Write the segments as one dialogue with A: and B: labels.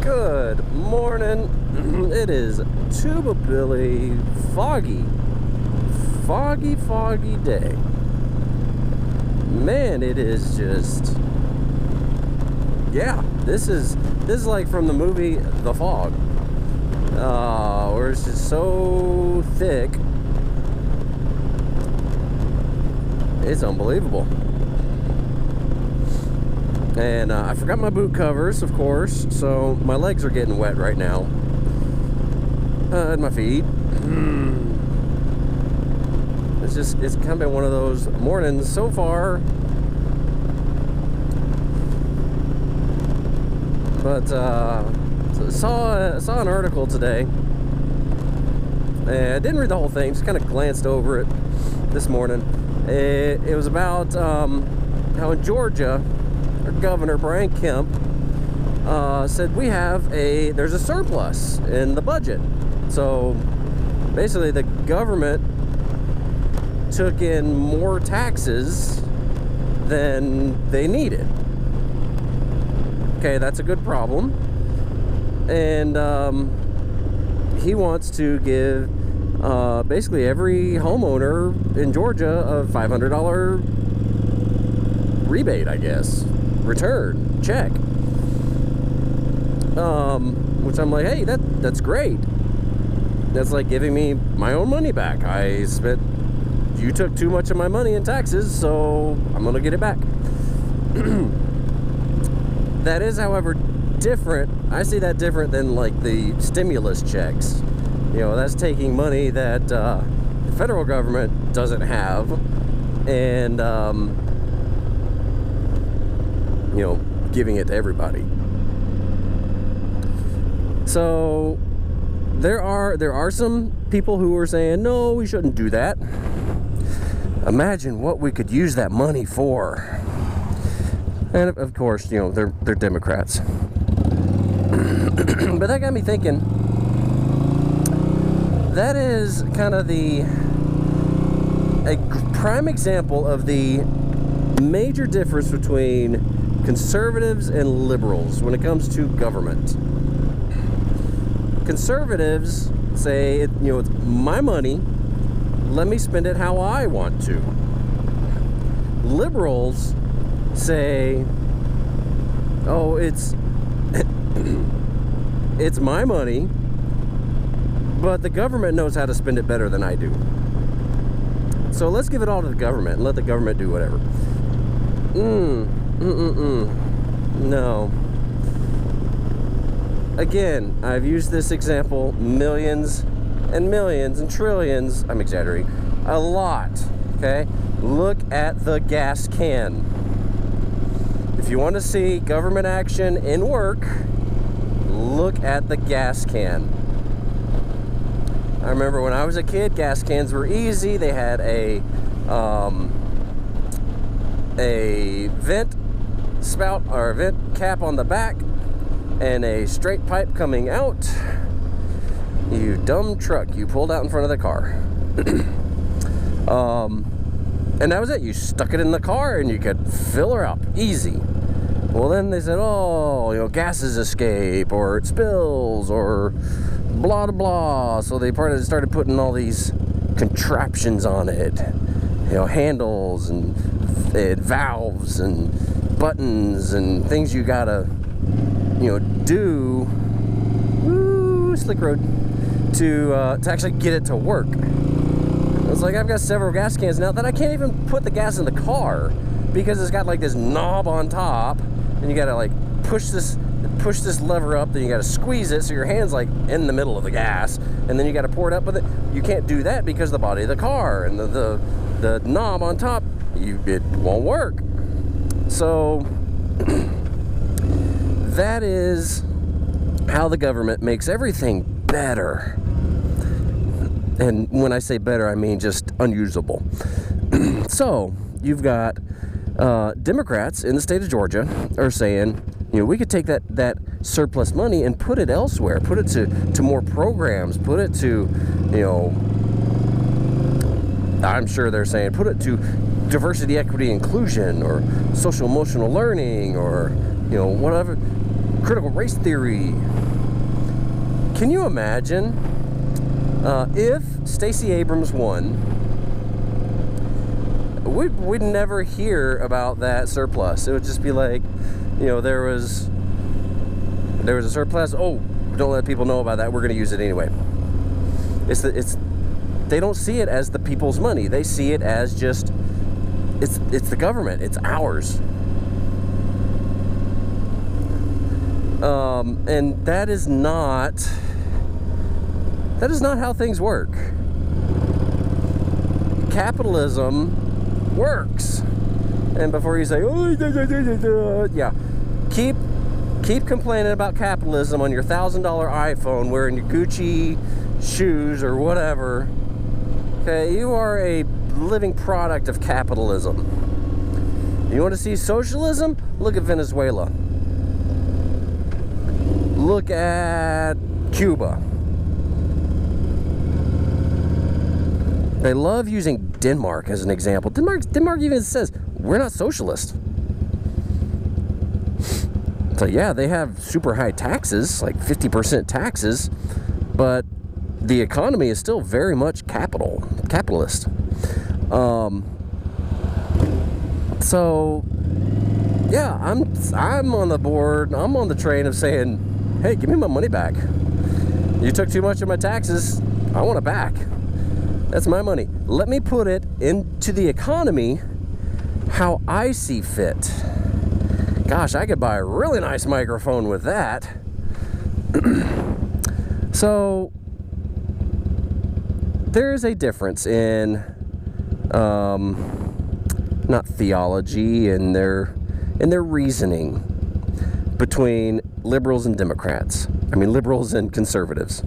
A: Good morning. It is Tuba Billy. Foggy day. Man, it is just, yeah, this is like from the movie The Fog, where it's just so thick, it's unbelievable. And I forgot my boot covers, of course, so my legs are getting wet right now, and my feet. It's kind of been one of those mornings so far. But saw an article today, and I didn't read the whole thing, just kind of glanced over it this morning. It was about how in Georgia, our governor Brian Kemp said there's a surplus in the budget. So basically the government took in more taxes than they needed. Okay, that's a good problem. And he wants to give basically every homeowner in Georgia a $500 rebate, I guess, return check. Which I'm like, hey, that's great. That's like giving me my own money back. You took too much of my money in taxes, so I'm gonna get it back. That is, however, different. I see that different than like the stimulus checks. You know, that's taking money that the federal government doesn't have, and you know, giving it to everybody. So there are some people who are saying, no, we shouldn't do that. Imagine what we could use that money for. And of course, you know, they're Democrats. But that got me thinking, that is kind of a prime example of the major difference between conservatives and liberals when it comes to government. Conservatives say, you know, it's my money, let me spend it how I want to. Liberals say, oh, it's my money, but the government knows how to spend it better than I do. So let's give it all to the government and let the government do whatever. No. Again, I've used this example millions and millions and trillions, I'm exaggerating, a lot, okay? Look at the gas can. If you want to see government action in work, look at the gas can. I remember when I was a kid, gas cans were easy. They had a vent spout or a vent cap on the back and a straight pipe coming out. You dumb truck, you pulled out in front of the car. And that was it. You stuck it in the car and you could fill her up easy. Well, then they said, oh, you know, gases escape or it spills or blah blah blah. So they started putting all these contraptions on it, you know, handles and valves and buttons and things you gotta, you know, do, slick road, to actually get it to work. It's like I've got several gas cans now that I can't even put the gas in the car because it's got like this knob on top, and you gotta like push this lever up, then you gotta squeeze it so your hand's like in the middle of the gas, and then you gotta pour it up with it. You can't do that because the body of the car and the knob on top, it won't work. So that is how the government makes everything better. And when I say better, I mean just unusable. So you've got Democrats in the state of Georgia are saying, you know, we could take that surplus money and put it elsewhere, put it to more programs, put it to, you know, I'm sure they're saying put it to diversity, equity, inclusion, or social emotional learning, or, you know, whatever. critical race theory. Can you imagine if Stacey Abrams won? We'd never hear about that surplus. It would just be like, you know, there was a surplus. Oh, don't let people know about that. We're going to use it anyway. They don't see it as the people's money. They see it as just it's the government. It's ours. And that is not how things work. Capitalism works. And before you say, oh, yeah, keep complaining about capitalism on your $1,000 iPhone, wearing your Gucci shoes or whatever. Okay, you are a living product of capitalism. You want to see socialism? Look at Venezuela. Look at Cuba. They love using Denmark as an example. Denmark even says, we're not socialist. So yeah, they have super high taxes, like 50% taxes, but the economy is still very much capitalist. So yeah, I'm on the board. I'm on the train of saying, hey, give me my money back. You took too much of my taxes. I want it back. That's my money. Let me put it into the economy how I see fit. Gosh, I could buy a really nice microphone with that. So there is a difference in not theology and their reasoning between liberals and Democrats. I mean, liberals and conservatives.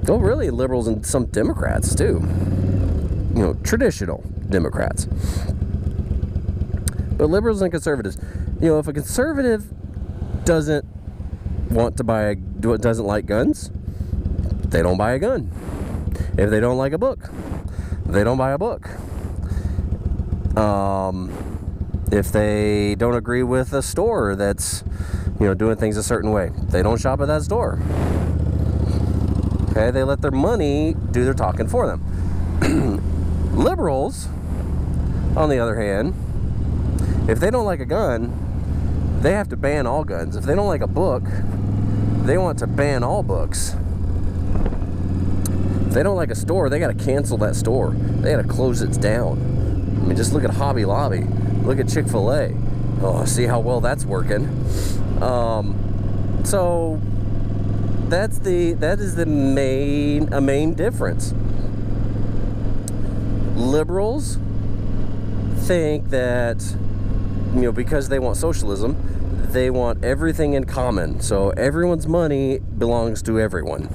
A: Oh, really? Liberals and some Democrats, too. You know, traditional Democrats. But liberals and conservatives, you know, if a conservative doesn't like guns, they don't buy a gun. If they don't like a book, they don't buy a book. If they don't agree with a store that's, you know, doing things a certain way, they don't shop at that store. Okay, they let their money do their talking for them. Liberals, on the other hand, if they don't like a gun, they have to ban all guns. If they don't like a book, they want to ban all books. If they don't like a store, they got to cancel that store. They got to close it down. I mean, just look at Hobby Lobby. Look at Chick-fil-A. Oh, see how well that's working. So that is the main difference. Liberals think that, you know, because they want socialism, they want everything in common. So everyone's money belongs to everyone.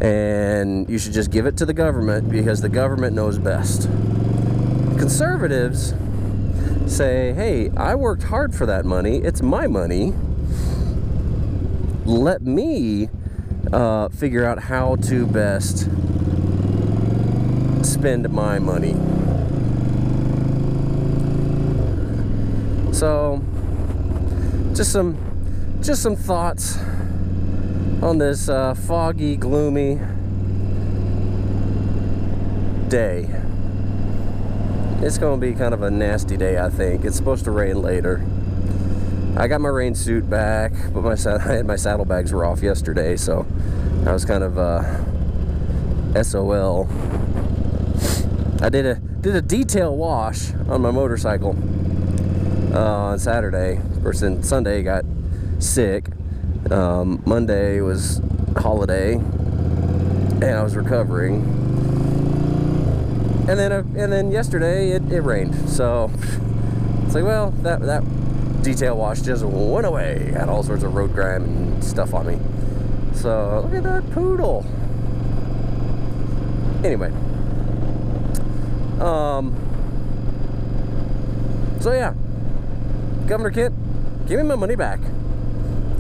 A: And you should just give it to the government because the government knows best. Conservatives say, hey, I worked hard for that money. It's my money. Let me figure out how to best spend my money. So, just some thoughts on this foggy, gloomy day. It's going to be kind of a nasty day, I think. It's supposed to rain later. I got my rain suit back, but my saddlebags were off yesterday, so I was kind of SOL. I did a detail wash on my motorcycle on Saturday. Of course, then Sunday got sick. Monday was holiday, and I was recovering. And then yesterday it rained. So it's like, well, that detail wash just went away. Had all sorts of road grime and stuff on me. So look at that poodle. Anyway. So yeah, Governor Kent, give me my money back.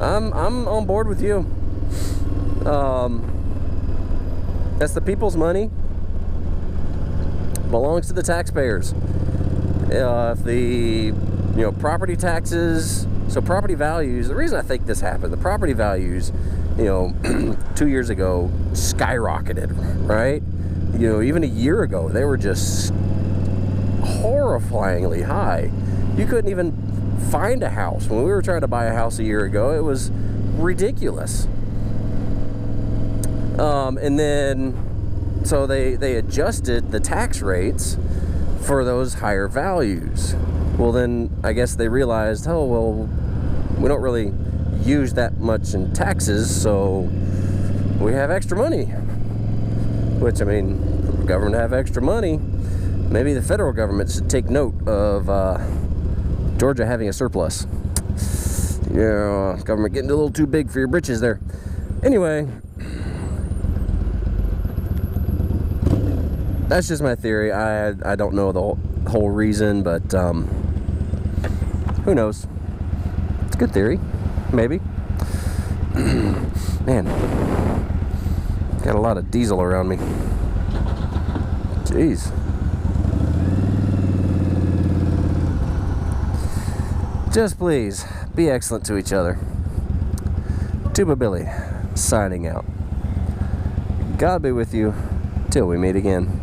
A: I'm on board with you. That's the people's money. Belongs to the taxpayers. If the property taxes So property values, the reason I think this happened, the property values, you know, 2 years ago skyrocketed, right? You know, even a year ago, they were just horrifyingly high. You couldn't even find a house. When we were trying to buy a house a year ago, it was ridiculous. And then, so they adjusted the tax rates for those higher values. Well, then I guess they realized, oh, well, we don't really use that much in taxes, so we have extra money. Which, I mean, for the government to have extra money, maybe the federal government should take note of Georgia having a surplus. Yeah, government getting a little too big for your britches there. Anyway, that's just my theory. I don't know the whole reason, but who knows? It's a good theory, maybe. Man, got a lot of diesel around me. Jeez. Just please be excellent to each other. Tuba Billy, signing out. God be with you till we meet again.